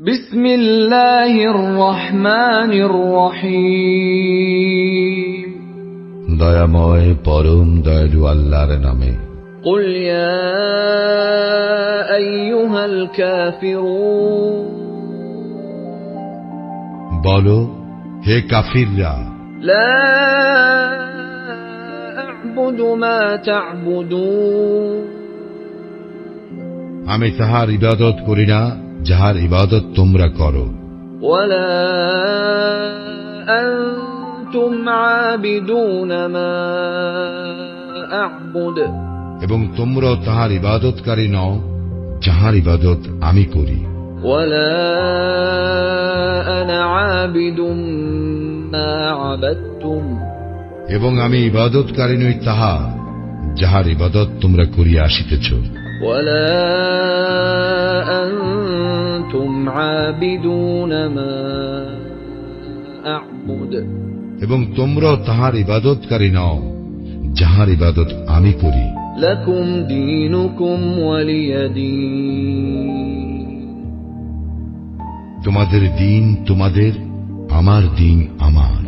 বিসমিল্লাহির রহমানির রহিম। দয়াময় পরম দয়ালু আল্লাহর নামে। কুল ইয়া আইয়ুহাল কাফিরুন, বলো হে কাফিররা, লা আ'বুদু মা তা'বুদুন, আমি তাহার ইবাদত করি না যাহার ইবাদত তোমরা করো। ওয়ালা আনতুম আবিদুন মা আ'বুদ, এবং তোমরাও তাহার ইবাদতকারী নও যাহার ইবাদত আমি করি। ওয়ালা আনা আবিদুম মা আবাদতুম, এবং আমি ইবাদতকারী নই তাহা যাহার ইবাদত তোমরা করিয়া আসিতেছ। ওয়ালা আনতুম আবিদুন মা আ'বুদ, এবং তোমরাও তাহার ইবাদতকারী নও যাহার ইবাদত আমি করি। লাকুম দীনুকুম ওয়ালিয়া দীন, তোমাদের দিন তোমাদের, আমার দিন আমার।